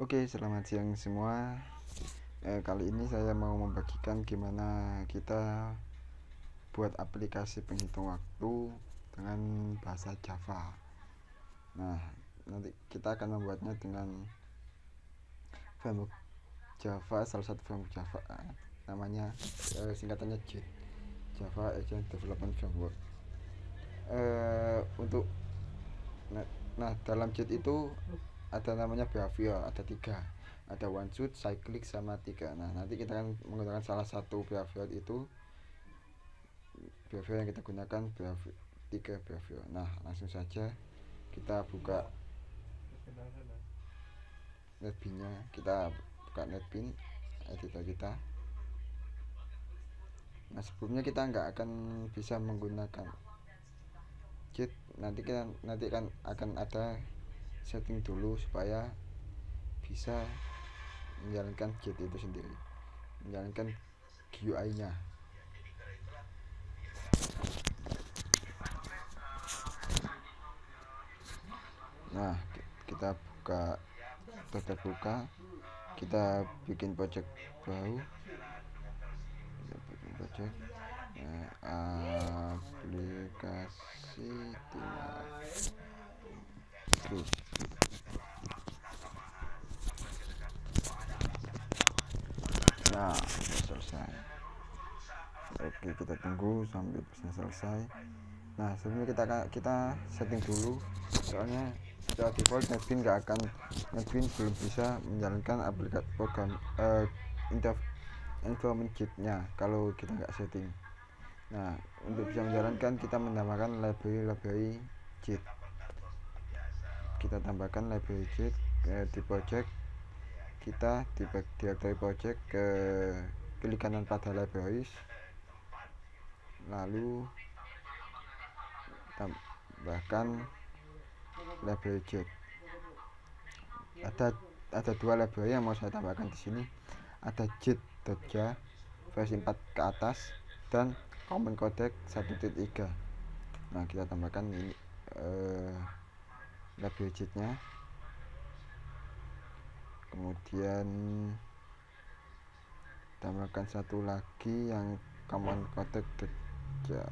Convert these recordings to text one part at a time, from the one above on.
Oke, selamat siang semua. Kali ini saya mau membagikan gimana kita buat aplikasi penghitung waktu dengan bahasa Java. Nah, nanti kita akan membuatnya dengan framework Java, salah satu framework Java namanya singkatannya JIT, Java Agent Development Framework. Untuk nah dalam JIT itu ada namanya behavior, ada 3, ada one shoot, cyclic, sama 3. Nah, nanti kita akan menggunakan salah satu behavior itu, behavior yang kita gunakan behavior 3 behavior. Nah, langsung saja kita buka netbin-nya, kita buka netbin editor kita. Nah, sebelumnya kita nggak akan bisa menggunakan JIT, nanti akan ada setting dulu supaya bisa menjalankan JIT itu sendiri, menjalankan GUI-nya. Nah, kita terbuka, kita bikin project baru, aplikasi timah. Nah, selesai. Oke, kita tunggu sampai bisa selesai. Nah, sebelumnya kita setting dulu, soalnya secara default netbin belum bisa menjalankan aplikasi program environment JIT-nya kalau kita nggak setting. Nah, untuk bisa menjalankan kita menambahkan library JIT. Kita tambahkan library JIT di project kita, di directory project, klik kanan pada libraries, lalu tambahkan library JIT. Ada 2 library yang mau saya tambahkan di sini. Ada JIT.ja versi 4 ke atas dan Common Codec 1.3. Nah, kita tambahkan ini library JIT-nya. Kemudian tambahkan satu lagi yang Common Codec.ja.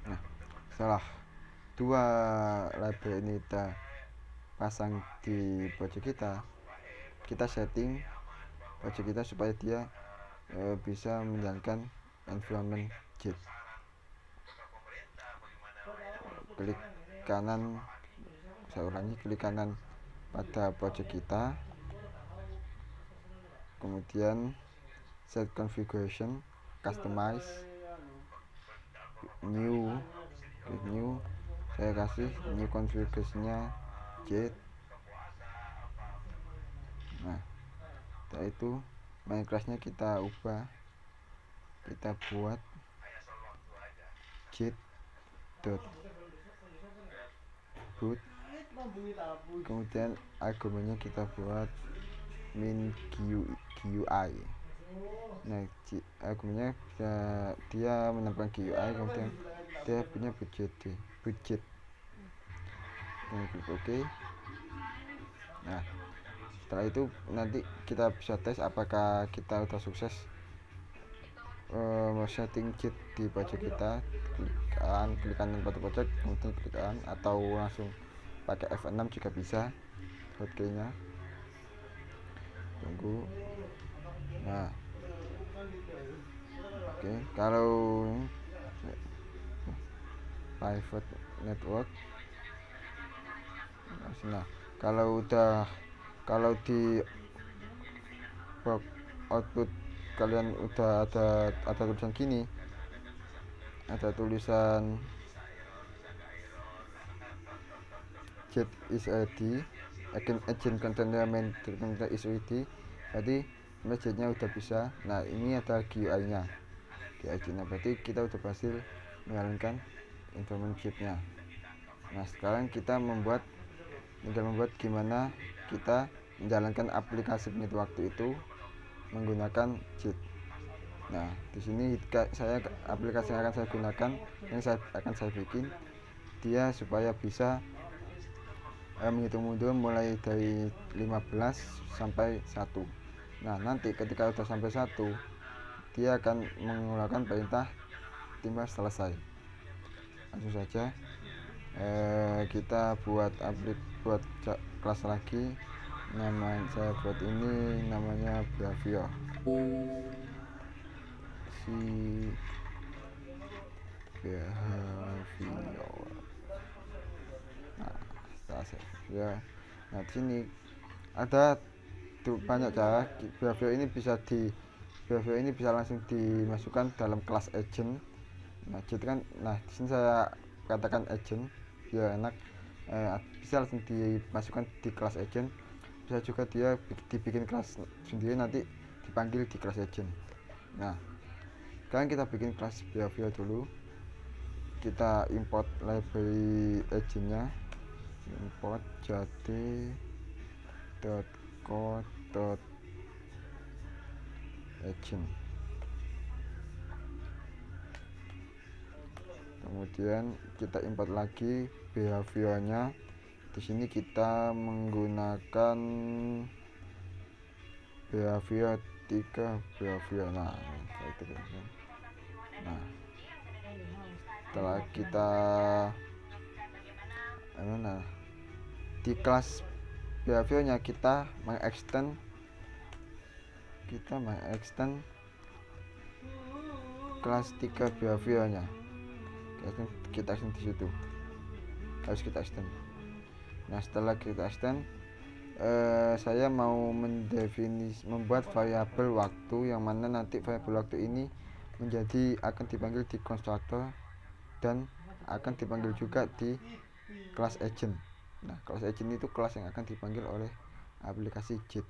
Nah, setelah 2 library ini kita pasang di project kita setting project kita supaya dia bisa menjalankan environment JIT. Klik kanan, saya ulangi, klik kanan pada project kita, kemudian set configuration, customize, new, klik new, saya kasih new configuration-nya JIT. Nah, setelah itu main class-nya kita ubah, kita buat JIT boot, kemudian argumennya kita buat min GUI. Nah, argumennya bisa dia menambahkan GUI, kemudian dia punya budget. Nah, klik OK. Nah, setelah itu nanti kita bisa tes apakah kita sudah sukses setting JIT di project kita. Klik kanan pada project, kemudian klik kanan, atau langsung pakai F6 juga bisa hotkey-nya. Tunggu. Nah, oke, kalau private network, nah kalau di output kalian udah ada tulisan gini, ada tulisan JIT is ready, agent container main container is ready, berarti message-nya udah bisa. Nah, ini ada GUI-nya, GUI-nya berarti kita udah berhasil menjalankan environment JIT-nya. Nah, sekarang kita tinggal membuat gimana kita menjalankan aplikasi penghitung waktu itu menggunakan JIT. Nah, di sini aplikasi yang akan saya gunakan, yang akan saya bikin dia supaya bisa menghitung mundur mulai dari 15 sampai 1. Nah, nanti ketika sudah sampai 1, dia akan mengeluarkan perintah timer selesai. Langsung saja kita buat kelas lagi. Saya buat ini namanya behavior. Si behavior. Nah, setelah behavior, nah di sini ada banyak cara. Behavior ini bisa langsung dimasukkan dalam kelas agent. Nah, jadi kan, di sini saya katakan agent biar enak. Bisa langsung dimasukkan di kelas agent. Bisa juga dia dibikin kelas sendiri, nanti dipanggil di kelas agent. Nah, sekarang kita bikin kelas behavior dulu. Kita import library agentnya, import jade.co.agent. Kemudian kita import lagi behaviornya. Di sini kita menggunakan behavior 3 behavior. Nah, setelah kita di kelas behaviornya kita mengextend kelas 3 behaviornya. Kita extend di situ, harus kita extend. Nah, setelah kita extend, saya mau membuat variabel waktu, yang mana nanti variabel waktu ini akan dipanggil di konstruktor dan akan dipanggil juga di kelas agent. Nah, kelas agent itu kelas yang akan dipanggil oleh aplikasi Jade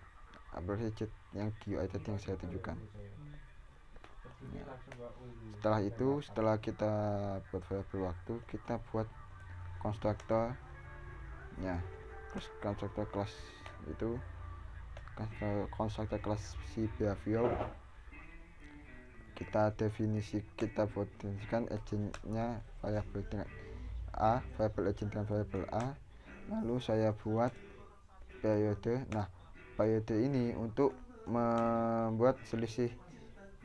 yang GUI tadi yang saya tunjukkan. Nah, setelah kita buat variabel waktu, kita buat konstruktor kelas itu, konstruktor kelas si behavior. Kita buat definisikan agentnya variabel dengan variabel agent dengan variabel A. Lalu saya buat periode. Nah, periode ini untuk membuat selisih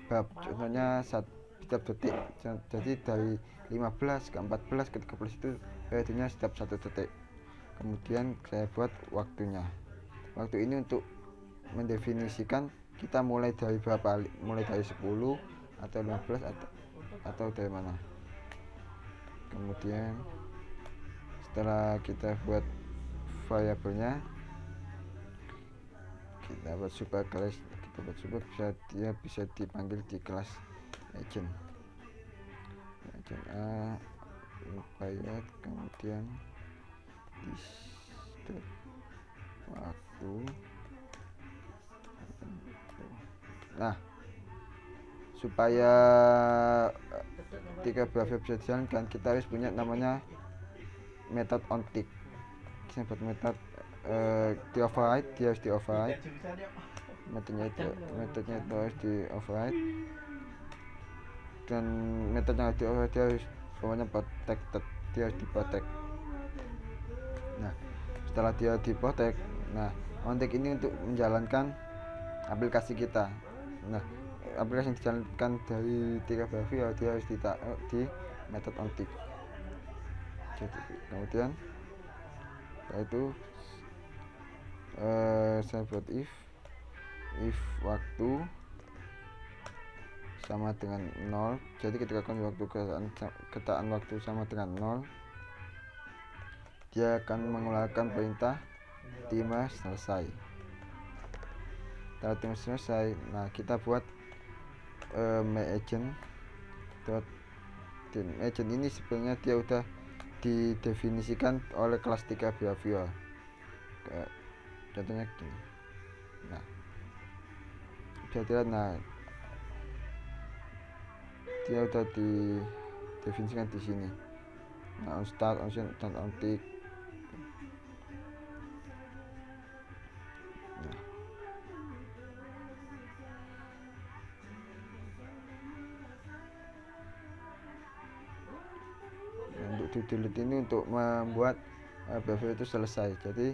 bab, contohnya setiap detik. Jadi dari 15 ke 14 ke 13 itu periodenya setiap 1 detik. Kemudian saya buat waktunya. Waktu ini untuk mendefinisikan kita mulai dari berapa, mulai dari 10 atau 15 atau dari mana. Kemudian setelah kita buat variabelnya, kita buat super dia bisa dipanggil di kelas agent A required, kemudian waktu. Nah, supaya 3 behavior bisa dijalankan, kita harus punya namanya method onTick. Kita buat metode di override, dia harus di override. Metodenya itu harus di override, dan metodenya di override dia harus protected, dia harus di protect. Nah, setelah dia di protect, onTick ini untuk menjalankan aplikasi kita. Nah, aplikasi yang dijalankan dari 3 behavior dia harus ditaruh di method onTick. Kemudian setelah itu saya buat if waktu sama dengan 0. Jadi ketika ketaan waktu sama dengan 0, dia akan mengeluarkan perintah timer selesai. Setelah timer selesai, nah kita buat myAgent. Agent ini sebenarnya dia udah didefinisikan oleh kelas 3 behavior. Contohnya gini. Nah, bisa dilihat, dia udah didefinisikan di sini. Nah, on start, on end, dan on tick. Untuk to delete ini untuk membuat behavior itu selesai. Jadi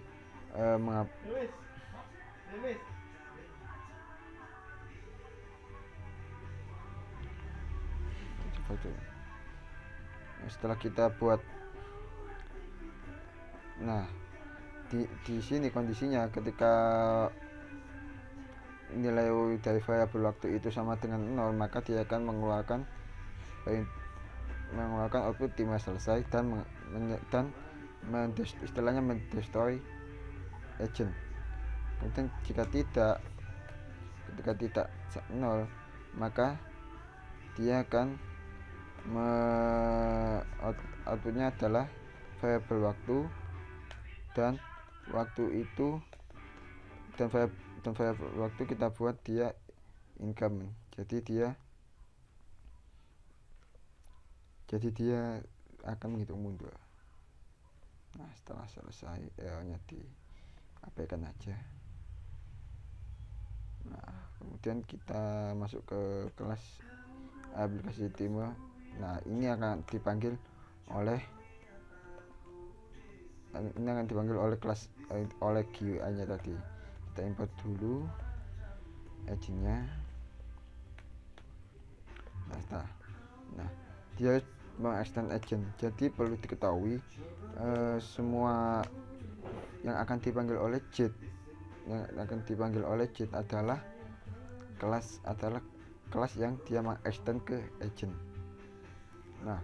setelah kita buat, nah di sini kondisinya ketika nilai dari variabel waktu itu sama dengan 0, maka dia akan mengeluarkan output timnya selesai dan istilahnya mendestroy agent. Kemudian ketika tidak 0, maka dia akan outputnya adalah variabel waktu, dan waktu itu dan variabel waktu kita buat dia incoming. Jadi dia akan menghitung mundur. Nah, setelah selesai errornya diabaikan aja. Nah, kemudian kita masuk ke kelas aplikasi timer. Nah, ini akan dipanggil oleh kelas oleh GUI-nya tadi. Kita import dulu agent-nya. Nah, dia mengextend agent. Jadi perlu diketahui semua yang akan dipanggil oleh jet adalah kelas yang dia mengextend ke agent. Nah,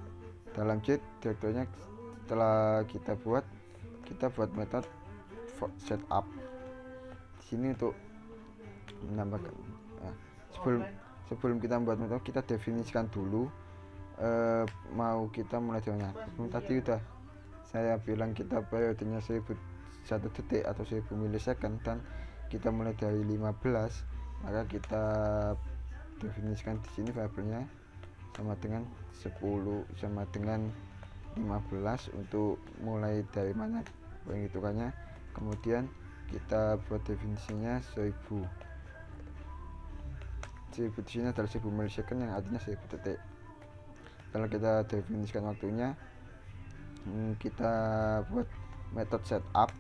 dalam jet direkturnya setelah kita buat metode setup di sini untuk menambahkan. Nah, sebelum kita membuat metode, kita definisikan dulu mau kita mulai dari mana. Tadi udah saya bilang kita periodenya 1 detik atau 1000 milisecond, dan kita mulai dari 15, maka kita definisikan di sini variabelnya sama dengan 10 sama dengan 15 untuk mulai dari mana penghitungannya. Kemudian kita buat definisinya 1000 di sini adalah 1000 milisecond yang artinya 1000 detik. Kalau kita definisikan waktunya, kita buat metode setup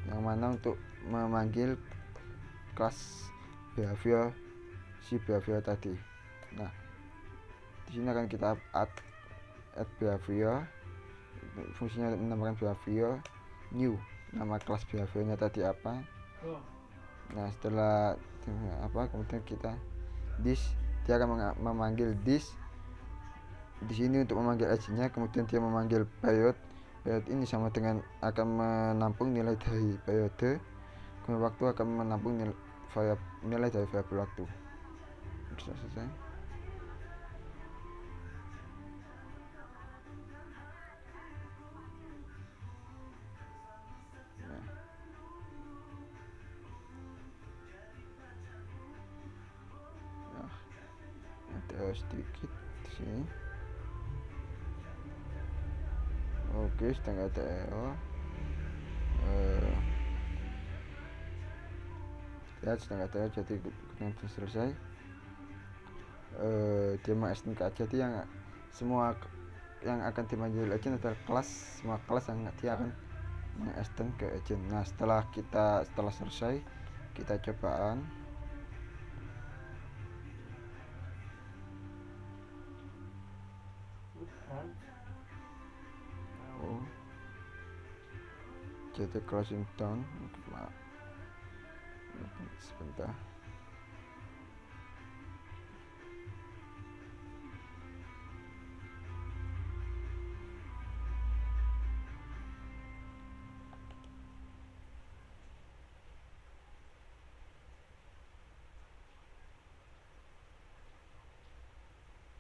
yang mana untuk memanggil kelas behavior tadi. Nah, di sini akan kita add behavior, fungsinya menambahkan behavior new, nama kelas behaviornya tadi apa. Nah, setelah kemudian kita this, dia akan memanggil this di sini untuk memanggil agentnya. Kemudian dia memanggil period ini sama dengan akan menampung nilai dari periode. Kemudian waktu akan menampung nilai dari variabel waktu. Bisa selesai. Nah, ada sedikit di sini. Oke, setengah ada error. Ya, setengah ada error, jadi sudah selesai. Dia mengextend ke agent. Jadi yang semua yang akan dipanggil agent adalah semua kelas yang dia akan mengextend ke agent. Nah, setelah selesai, kita cobaan. Jadi closing down sebentar.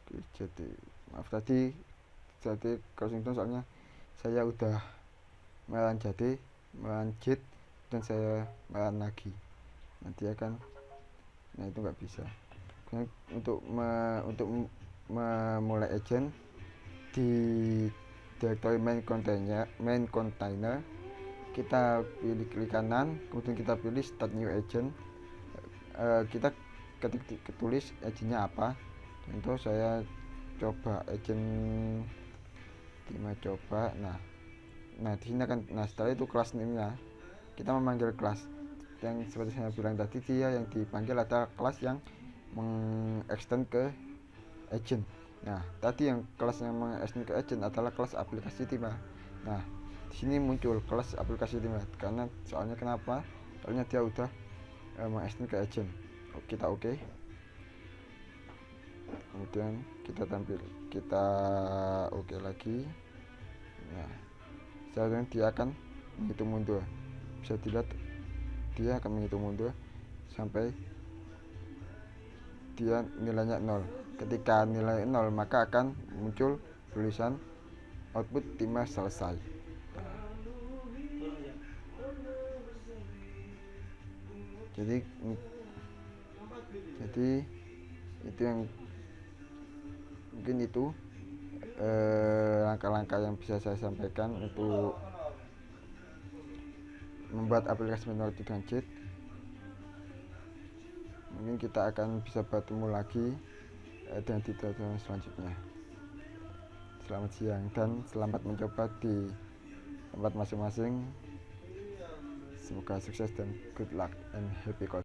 Oke, jadi maaf tadi closing down soalnya saya udah melanjut dan saya melan lagi, nanti akan, nah itu nggak bisa. Untuk memulai agent di directory main container, kita pilih klik kanan, kemudian kita pilih start new agent. Kita tulis agentnya apa. Contoh saya coba agent Tima coba. Nah di sini kan, setelah itu kelas name-nya kita memanggil kelas yang seperti saya bilang tadi, dia yang dipanggil adalah kelas yang mengextend ke agent. Nah tadi yang kelas yang mengextend ke agent adalah kelas aplikasi Tima. Nah di sini muncul kelas aplikasi Tima karena soalnya kenapa? Soalnya dia udah mengextend ke agent. Kita oke. Kemudian kita oke lagi. Nah sekarang dia akan menghitung mundur, bisa dilihat dia akan menghitung mundur sampai dia nilainya 0. Ketika nilai 0 maka akan muncul tulisan output Tima selesai. Jadi itu yang mungkin itu langkah-langkah yang bisa saya sampaikan untuk membuat aplikasi manual dengan cheat. Mungkin kita akan bisa bertemu lagi dengan tutorial selanjutnya. Selamat siang dan selamat mencoba di tempat masing-masing. Semoga sukses dan good luck and happy coding.